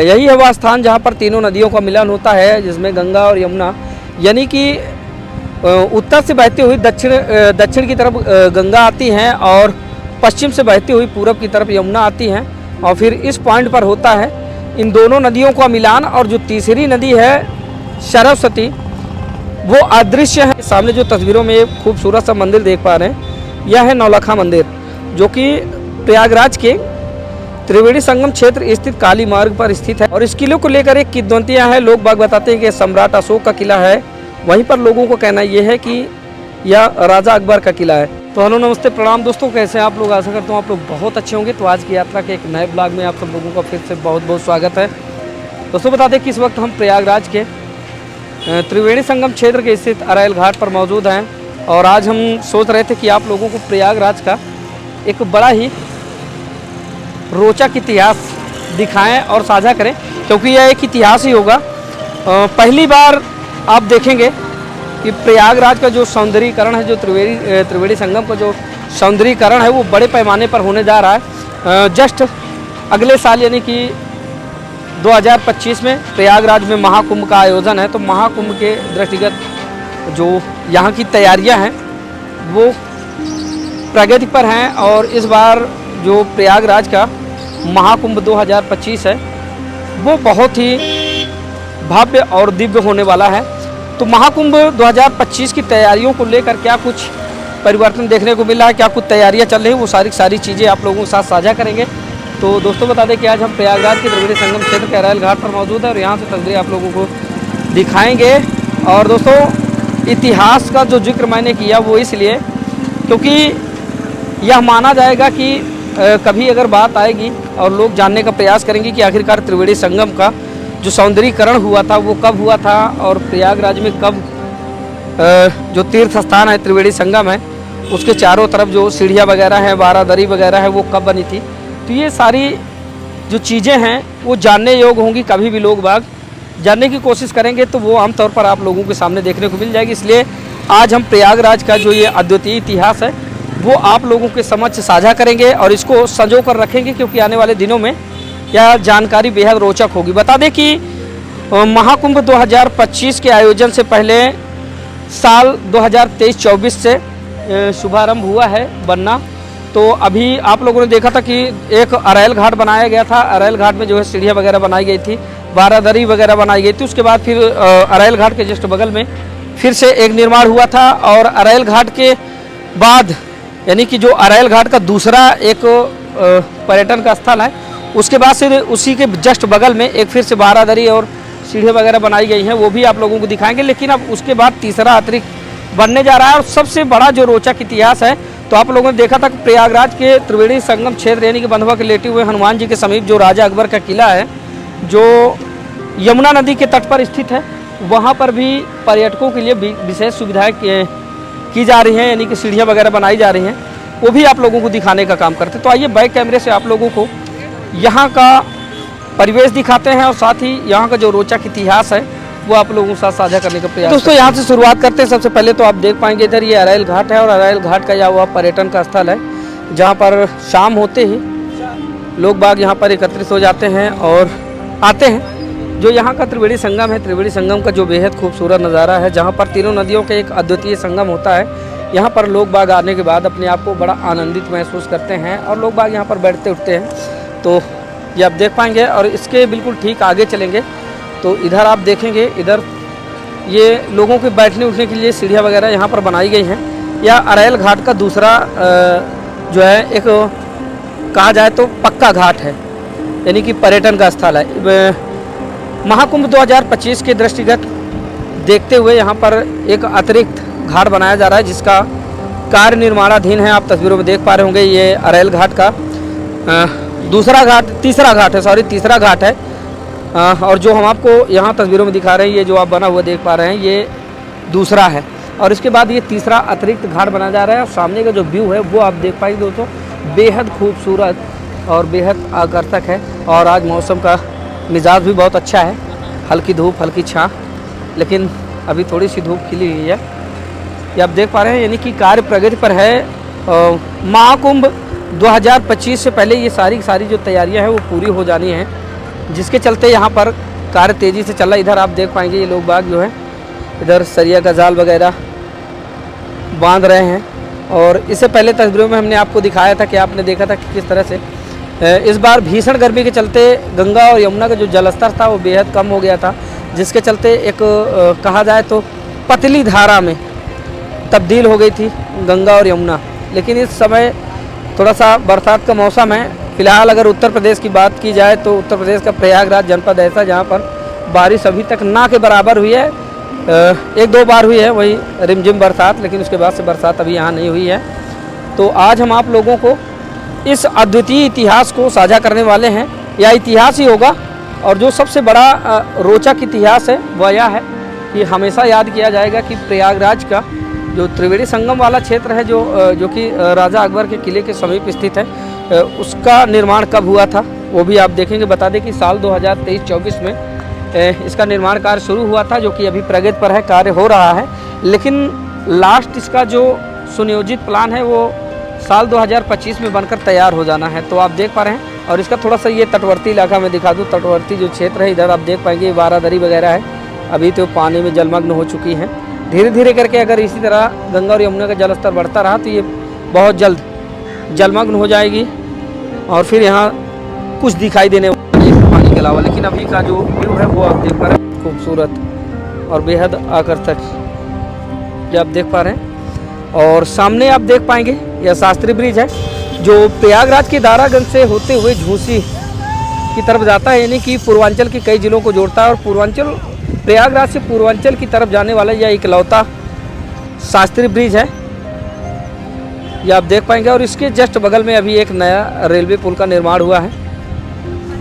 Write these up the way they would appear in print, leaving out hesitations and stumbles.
यही है वह स्थान जहाँ पर तीनों नदियों का मिलन होता है, जिसमें गंगा और यमुना, यानी कि उत्तर से बहती हुई दक्षिण की तरफ गंगा आती हैं और पश्चिम से बहती हुई पूरब की तरफ यमुना आती हैं। और फिर इस पॉइंट पर होता है इन दोनों नदियों का मिलान। और जो तीसरी नदी है सरस्वती, वो अदृश्य है। सामने जो तस्वीरों में एक खूबसूरत सा मंदिर देख पा रहे हैं, यह है नौलखा मंदिर, जो कि प्रयागराज के त्रिवेणी संगम क्षेत्र स्थित काली मार्ग पर स्थित है। और इस किले को लेकर एक किंवदंतियां हैं। लोग बाग बताते हैं कि सम्राट अशोक का किला है, वहीं पर लोगों को कहना यह है कि यह राजा अकबर का किला है। तो हेलो नमस्ते प्रणाम दोस्तों, कैसे हैं आप लोग? आशा करता हूँ आप लोग बहुत अच्छे होंगे। तो आज की यात्रा के एक नए ब्लॉग में आप सब लोगों का फिर से बहुत बहुत स्वागत है। दोस्तों बता दें कि इस वक्त हम प्रयागराज के त्रिवेणी संगम क्षेत्र के स्थित अरैल घाट पर मौजूद हैं। और आज हम सोच रहे थे कि आप लोगों को प्रयागराज का एक बड़ा ही रोचक इतिहास दिखाएं और साझा करें, क्योंकि यह एक इतिहास ही होगा। पहली बार आप देखेंगे कि प्रयागराज का जो सौंदर्यीकरण है, जो त्रिवेणी संगम का जो सौंदर्यीकरण है, वो बड़े पैमाने पर होने जा रहा है। जस्ट अगले साल यानी कि 2025 में प्रयागराज में महाकुंभ का आयोजन है। तो महाकुंभ के दृष्टिगत जो यहाँ की तैयारियाँ हैं वो प्रगति पर हैं। और इस बार जो प्रयागराज का महाकुंभ 2025 है वो बहुत ही भव्य और दिव्य होने वाला है। तो महाकुंभ 2025 की तैयारियों को लेकर क्या कुछ परिवर्तन देखने को मिला है, क्या कुछ तैयारियां चल रही हैं, वो सारी चीज़ें आप लोगों के साथ साझा करेंगे। तो दोस्तों बता दें कि आज हम प्रयागराज के त्रिवेणी संगम क्षेत्र के अरैल घाट पर मौजूद है और यहाँ से तस्वीरें आप लोगों को दिखाएंगे। और दोस्तों इतिहास का जो जिक्र मैंने किया वो इसलिए क्योंकि यह माना जाएगा कि कभी अगर बात आएगी और लोग जानने का प्रयास करेंगे कि आखिरकार त्रिवेणी संगम का जो सौंदर्यीकरण हुआ था वो कब हुआ था, और प्रयागराज में कब जो तीर्थ स्थान है त्रिवेणी संगम है उसके चारों तरफ जो सीढ़ियाँ वगैरह हैं, बारादरी वगैरह है, वो कब बनी थी। तो ये सारी जो चीज़ें हैं वो जानने योग्य होंगी। कभी भी लोग बाग जानने की कोशिश करेंगे तो वो आमतौर पर आप लोगों के सामने देखने को मिल जाएगी। इसलिए आज हम प्रयागराज का जो ये अद्वितीय इतिहास है वो आप लोगों के समक्ष साझा करेंगे और इसको संजो कर रखेंगे, क्योंकि आने वाले दिनों में यह जानकारी बेहद रोचक होगी। बता दें कि महाकुंभ 2025 के आयोजन से पहले साल 2023-24 से शुभारंभ हुआ है बनना। तो अभी आप लोगों ने देखा था कि एक अरैल घाट बनाया गया था। अरैल घाट में जो है सीढ़ियाँ वगैरह बनाई गई थी, बारादरी वगैरह बनाई गई थी। उसके बाद फिर अरैल घाट के जस्ट बगल में फिर से एक निर्माण हुआ था। और अरैल घाट के बाद यानी कि जो अरैल घाट का दूसरा एक पर्यटन का स्थल है, उसके बाद से उसी के जस्ट बगल में एक फिर से बारादरी और सीढ़ियाँ वगैरह बनाई गई हैं, वो भी आप लोगों को दिखाएंगे। लेकिन अब उसके बाद तीसरा अतिरिक्त बनने जा रहा है। और सबसे बड़ा जो रोचक इतिहास है, तो आप लोगों ने देखा था कि प्रयागराज के त्रिवेणी संगम क्षेत्र यानी कि बंधवा के लेटे हुए हनुमान जी के समीप जो राजा अकबर का किला है, जो यमुना नदी के तट पर स्थित है, वहाँ पर भी पर्यटकों के लिए विशेष सुविधाएँ की जा रही हैं, यानी कि सीढ़ियाँ वगैरह बनाई जा रही हैं, वो भी आप लोगों को दिखाने का काम करते हैं। तो आइए बैक कैमरे से आप लोगों को यहाँ का परिवेश दिखाते हैं और साथ ही यहाँ का जो रोचक इतिहास है वो आप लोगों के साथ साझा करने का प्रयास। दोस्तों यहाँ से शुरुआत करते हैं। सबसे पहले तो आप देख पाएंगे इधर ये अरैल घाट है और अरैल घाट का यह हुआ पर्यटन का स्थल है, जहाँ पर शाम होते ही लोग बाग यहाँ पर एकत्रित हो जाते हैं और आते हैं। जो यहाँ का त्रिवेणी संगम है, त्रिवेणी संगम का जो बेहद खूबसूरत नज़ारा है, जहाँ पर तीनों नदियों का एक अद्वितीय संगम होता है। यहाँ पर लोग बाग आने के बाद अपने आप को बड़ा आनंदित महसूस करते हैं और लोग बाग यहाँ पर बैठते उठते हैं। तो ये आप देख पाएंगे। और इसके बिल्कुल ठीक आगे चलेंगे तो इधर आप देखेंगे, इधर ये लोगों के बैठने उठने के लिए सीढ़ियाँ वगैरह यहाँ पर बनाई गई हैं। यह अरैल घाट का दूसरा जो है एक कहा जाए तो पक्का घाट है, यानी कि पर्यटन का स्थल है। महाकुंभ 2025 के दृष्टिगत देखते हुए यहाँ पर एक अतिरिक्त घाट बनाया जा रहा है, जिसका कार्य निर्माणाधीन है। आप तस्वीरों में देख पा रहे होंगे ये अरैल घाट का तीसरा घाट है। और जो हम आपको यहाँ तस्वीरों में दिखा रहे हैं, ये जो आप बना हुआ देख पा रहे हैं, ये दूसरा है। और इसके बाद ये तीसरा अतिरिक्त घाट बना जा रहा है। और सामने का जो व्यू है वो आप देख पाएंगे दोस्तों, बेहद खूबसूरत और बेहद आकर्षक है। और आज मौसम का मिजाज भी बहुत अच्छा है, हल्की धूप हल्की छाँ, लेकिन अभी थोड़ी सी धूप खिली हुई है, ये आप देख पा रहे हैं। यानी कि कार्य प्रगति पर है। महाकुंभ 2025 से पहले ये सारी जो तैयारियां हैं वो पूरी हो जानी हैं। जिसके चलते यहाँ पर कार्य तेज़ी से चल रहा है। इधर आप देख पाएंगे ये लोग बाग जो है इधर सरिया का जाल वगैरह बांध रहे हैं। और इससे पहले तस्वीरों में हमने आपको दिखाया था कि आपने देखा था कि किस तरह से इस बार भीषण गर्मी के चलते गंगा और यमुना का जो जलस्तर था वो बेहद कम हो गया था, जिसके चलते एक कहा जाए तो पतली धारा में तब्दील हो गई थी गंगा और यमुना। लेकिन इस समय थोड़ा सा बरसात का मौसम है। फिलहाल अगर उत्तर प्रदेश की बात की जाए तो उत्तर प्रदेश का प्रयागराज जनपद ऐसा जहाँ पर बारिश अभी तक ना के बराबर हुई है। एक दो बार हुई है वही रिमझिम बरसात, लेकिन उसके बाद से बरसात अभी यहाँ नहीं हुई है। तो आज हम आप लोगों को इस अद्वितीय इतिहास को साझा करने वाले हैं, या इतिहास ही होगा। और जो सबसे बड़ा रोचक इतिहास है वह यह है कि हमेशा याद किया जाएगा कि प्रयागराज का जो त्रिवेणी संगम वाला क्षेत्र है जो कि राजा अकबर के किले के समीप स्थित है, उसका निर्माण कब हुआ था वो भी आप देखेंगे। बता दें कि साल 2023-24 में इसका निर्माण कार्य शुरू हुआ था, जो कि अभी प्रगति पर है, कार्य हो रहा है। लेकिन लास्ट इसका जो सुनियोजित प्लान है वो साल 2025 में बनकर तैयार हो जाना है। तो आप देख पा रहे हैं। और इसका थोड़ा सा ये तटवर्ती इलाका में दिखा दूँ। तटवर्ती जो क्षेत्र है इधर आप देख पाएंगे बारादरी वगैरह है, अभी तो पानी में जलमग्न हो चुकी हैं। धीरे धीरे करके अगर इसी तरह गंगा और यमुना का जलस्तर बढ़ता रहा तो ये बहुत जल्द जलमग्न हो जाएगी और फिर यहाँ कुछ दिखाई देने वाला पानी के अलावा। लेकिन अभी का जो व्यू है वो आप देख पा रहे हैं, खूबसूरत और बेहद आकर्षक ये आप देख पा रहे हैं। और सामने आप देख पाएंगे यह शास्त्री ब्रिज है जो प्रयागराज के दारागंज से होते हुए झूसी की तरफ जाता है, यानी कि पूर्वांचल के कई जिलों को जोड़ता है। और प्रयागराज से पूर्वांचल की तरफ जाने वाला यह इकलौता शास्त्री ब्रिज है, ये आप देख पाएंगे। और इसके जस्ट बगल में अभी एक नया रेलवे पुल का निर्माण हुआ है,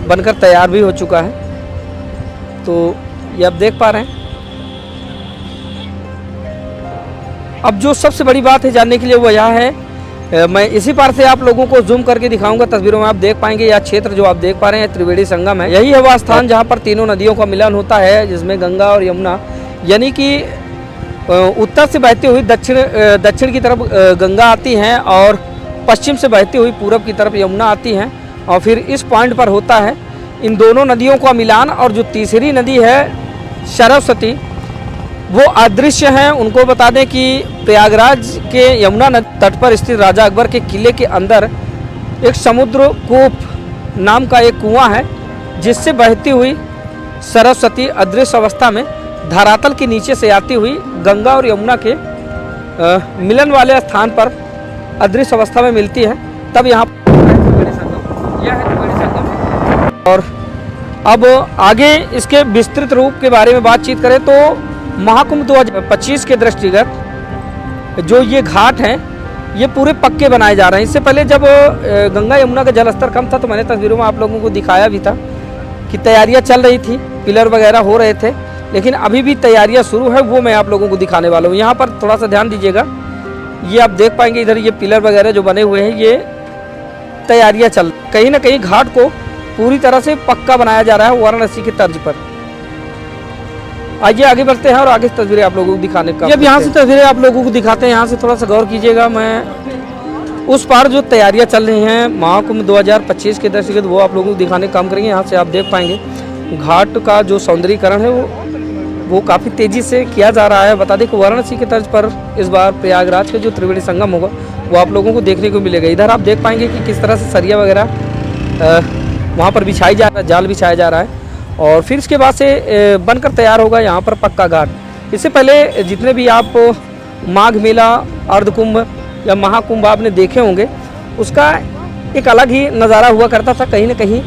बनकर तैयार भी हो चुका है। तो ये आप देख पा रहे हैं। अब जो सबसे बड़ी बात है जानने के लिए वो यह है, मैं इसी पार से आप लोगों को जूम करके दिखाऊंगा। तस्वीरों में आप देख पाएंगे यह क्षेत्र जो आप देख पा रहे हैं त्रिवेणी संगम है। यही है वह स्थान जहां पर तीनों नदियों का मिलन होता है, जिसमें गंगा और यमुना, यानी कि उत्तर से बहती हुई दक्षिण की तरफ गंगा आती हैं और पश्चिम से बहती हुई पूरब की तरफ यमुना आती हैं। और फिर इस पॉइंट पर होता है इन दोनों नदियों का मिलान। और जो तीसरी नदी है सरस्वती, वो अदृश्य हैं। उनको बता दें कि प्रयागराज के यमुना नदी तट पर स्थित राजा अकबर के किले के अंदर एक समुद्र कूप नाम का एक कुआं है, जिससे बहती हुई सरस्वती अदृश्य अवस्था में धरातल के नीचे से आती हुई गंगा और यमुना के मिलन वाले स्थान पर अदृश्य अवस्था में मिलती है। तब यहाँ त्रिवेणी संगम, यह है त्रिवेणी संगम। और अब आगे इसके विस्तृत रूप के बारे में बातचीत करें तो महाकुंभ 2025 के दृष्टिगत जो ये घाट हैं ये पूरे पक्के बनाए जा रहे हैं। इससे पहले जब गंगा यमुना का जलस्तर कम था तो मैंने तस्वीरों में आप लोगों को दिखाया भी था कि तैयारियां चल रही थी, पिलर वगैरह हो रहे थे। लेकिन अभी भी तैयारियां शुरू है, वो मैं आप लोगों को दिखाने वाला हूँ। यहाँ पर थोड़ा सा ध्यान दीजिएगा, ये आप देख पाएंगे इधर ये पिलर वगैरह जो बने हुए हैं, ये तैयारियाँ चल, कहीं ना कहीं घाट को पूरी तरह से पक्का बनाया जा रहा है वाराणसी की तर्ज पर। आइए आगे बढ़ते हैं और आगे तस्वीरें आप लोगों को दिखाने का। जब यहाँ से तस्वीरें आप लोगों को दिखाते हैं, यहाँ से थोड़ा सा गौर कीजिएगा। मैं उस पार जो तैयारियां चल रही हैं महाकुंभ 2025 के दृष्टिगत वो आप लोगों को दिखाने का काम करेंगे। यहाँ से आप देख पाएंगे घाट का जो सौंदर्यीकरण है वो काफ़ी तेज़ी से किया जा रहा है। बता दें कि वाराणसी के तर्ज पर इस बार प्रयागराज के जो त्रिवेणी संगम होगा वो आप लोगों को देखने को मिलेगा। इधर आप देख पाएंगे कि किस तरह से सरिया वगैरह वहाँ पर बिछाई जा रहा है, जाल बिछाया जा रहा है। और फिर इसके बाद से बनकर तैयार होगा यहाँ पर पक्का घाट। इससे पहले जितने भी आप माघ मेला, अर्धकुंभ या महाकुंभ आपने देखे होंगे, उसका एक अलग ही नज़ारा हुआ करता था। कहीं ना कहीं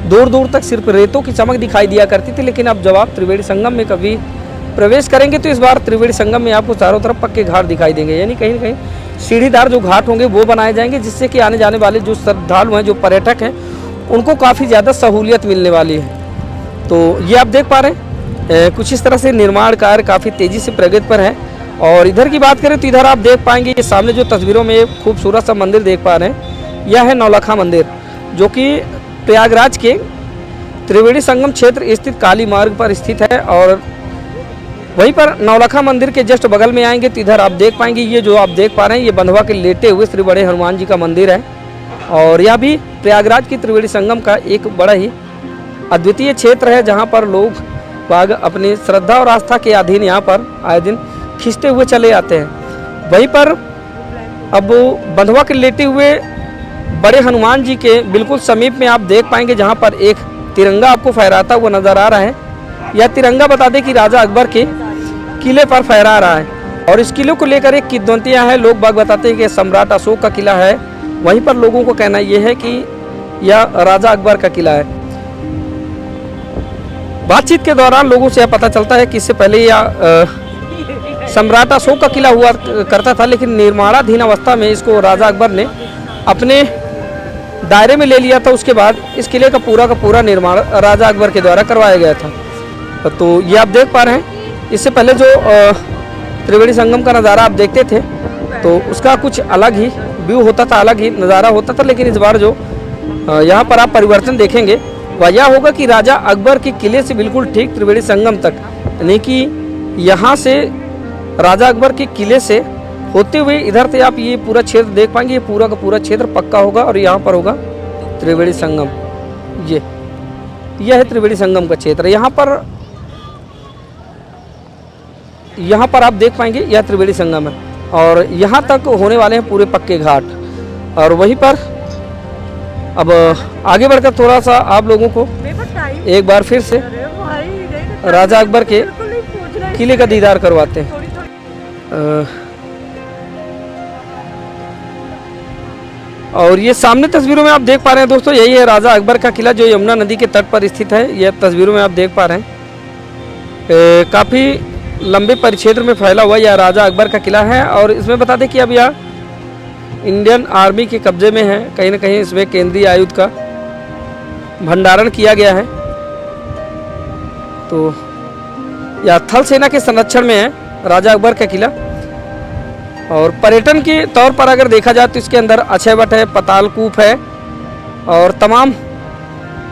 दूर दूर तक सिर्फ रेतों की चमक दिखाई दिया करती थी। लेकिन अब जब आप त्रिवेणी संगम में कभी प्रवेश करेंगे तो इस बार त्रिवेणी संगम में आपको चारों तरफ पक्के घाट दिखाई देंगे, यानी कहीं ना कहीं सीढ़ीदार जो घाट होंगे वो बनाए जाएंगे, जिससे कि आने जाने वाले जो श्रद्धालु हैं, जो पर्यटक हैं, उनको काफ़ी ज़्यादा सहूलियत मिलने वाली है। तो ये आप देख पा रहे हैं कुछ इस तरह से निर्माण कार्य काफ़ी तेज़ी से प्रगति पर है। और इधर की बात करें तो इधर आप देख पाएंगे ये सामने जो तस्वीरों में खूबसूरत सा मंदिर देख पा रहे हैं, यह है नौलखा मंदिर, जो कि प्रयागराज के त्रिवेणी संगम क्षेत्र स्थित काली मार्ग पर स्थित है। और वहीं पर नौलखा मंदिर के जस्ट बगल में आएंगे तो इधर आप देख पाएंगे ये जो आप देख पा रहे हैं ये बंधवा के लेटे हुए श्री बड़े हनुमान जी का मंदिर है। और यह भी प्रयागराज की त्रिवेणी संगम का एक बड़ा ही अद्वितीय क्षेत्र है जहाँ पर लोग बाग अपनी श्रद्धा और आस्था के अधीन यहाँ पर आए दिन खींचते हुए चले आते हैं। वहीं पर अब बंधवा के लेटे हुए बड़े हनुमान जी के बिल्कुल समीप में आप देख पाएंगे जहाँ पर एक तिरंगा आपको फहराता हुआ नजर आ रहा है। यह तिरंगा बता दें कि राजा अकबर के किले पर फहरा रहा है और इस किले को लेकर एक किद्वंतियाँ हैं। लोग बाग बताते हैं कि सम्राट अशोक का किला है, वहीं पर लोगों को कहना यह है कि यह राजा अकबर का किला है। बातचीत के दौरान लोगों से यह पता चलता है कि इससे पहले यह सम्राट अशोक का किला हुआ करता था, लेकिन निर्माणाधीन अवस्था में इसको राजा अकबर ने अपने दायरे में ले लिया था। उसके बाद इस किले का पूरा निर्माण राजा अकबर के द्वारा करवाया गया था। तो ये आप देख पा रहे हैं, इससे पहले जो त्रिवेणी संगम का नज़ारा आप देखते थे तो उसका कुछ अलग ही व्यू होता था, अलग ही नज़ारा होता था। लेकिन इस बार जो यहाँ पर आप परिवर्तन देखेंगे वह यह होगा कि राजा अकबर के किले से बिल्कुल ठीक त्रिवेणी संगम तक, यानी कि यहाँ से राजा अकबर के किले से होते हुए इधर से आप ये पूरा क्षेत्र देख पाएंगे। ये पूरा का पूरा क्षेत्र पक्का होगा और यहाँ पर होगा त्रिवेणी संगम। यह है त्रिवेणी संगम का क्षेत्र। यहाँ पर आप देख पाएंगे यह त्रिवेणी संगम है और यहाँ तक होने वाले हैं पूरे पक्के घाट। और वहीं पर अब आगे बढ़कर थोड़ा सा आप लोगों को एक बार फिर से राजा अकबर के किले का दीदार करवाते हैं। और ये सामने तस्वीरों में आप देख पा रहे हैं दोस्तों, यही है राजा अकबर का किला जो यमुना नदी के तट पर स्थित है। यह तस्वीरों में आप देख पा रहे हैं काफ़ी लंबे परिक्षेत्र में फैला हुआ यह राजा अकबर का किला है। और इसमें बता दें कि अब यह इंडियन आर्मी के कब्जे में है। कहीं ना कहीं इसमें केंद्रीय आयुध का भंडारण किया गया है। तो यह थल सेना के संरक्षण में है राजा अकबर का किला। और पर्यटन के तौर पर अगर देखा जाए तो इसके अंदर अक्षयवट है, पतालकूप है और तमाम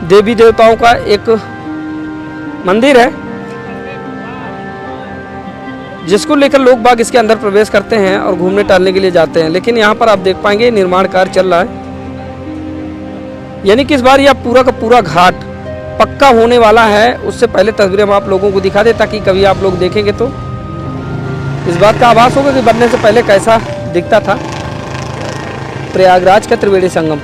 देवी देवताओं का एक मंदिर है जिसको लेकर लोग बाग इसके अंदर प्रवेश करते हैं और घूमने टहलने के लिए जाते हैं। लेकिन यहाँ पर आप देख पाएंगे निर्माण कार्य चल रहा है, यानी कि इस बार यह पूरा का पूरा घाट पक्का होने वाला है। उससे पहले तस्वीरें हम आप लोगों को दिखा दें ताकि कभी आप लोग देखेंगे तो इस बात का आभास होगा कि बनने से पहले कैसा दिखता था प्रयागराज का त्रिवेणी संगम।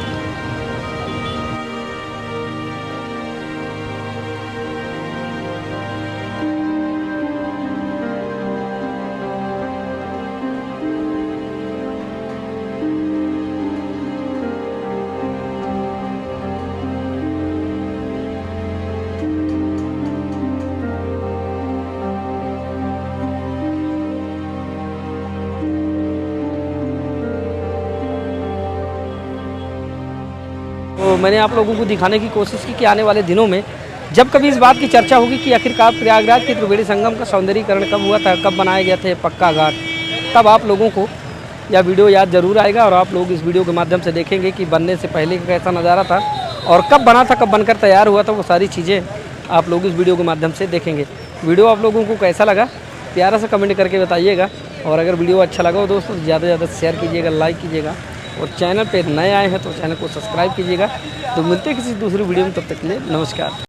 तो मैंने आप लोगों को दिखाने की कोशिश की कि आने वाले दिनों में जब कभी इस बात की चर्चा होगी कि आखिरकार प्रयागराज के त्रिवेणी संगम का सौंदर्यीकरण कब हुआ था, कब बनाए गए थे पक्का घाट, तब आप लोगों को यह वीडियो याद जरूर आएगा और आप लोग इस वीडियो के माध्यम से देखेंगे कि बनने से पहले का कैसा नज़ारा था और कब बना था, कब बनकर तैयार हुआ था। वो सारी चीज़ें आप लोग इस वीडियो के माध्यम से देखेंगे। वीडियो आप लोगों को कैसा लगा प्यारा सा कमेंट करके बताइएगा। और अगर वीडियो अच्छा लगा हो दोस्तों तो ज़्यादा से ज़्यादा शेयर कीजिएगा, लाइक कीजिएगा और चैनल पे नए आए हैं तो चैनल को सब्सक्राइब कीजिएगा। तो मिलते हैं किसी दूसरी वीडियो में, तब तक के लिए नमस्कार।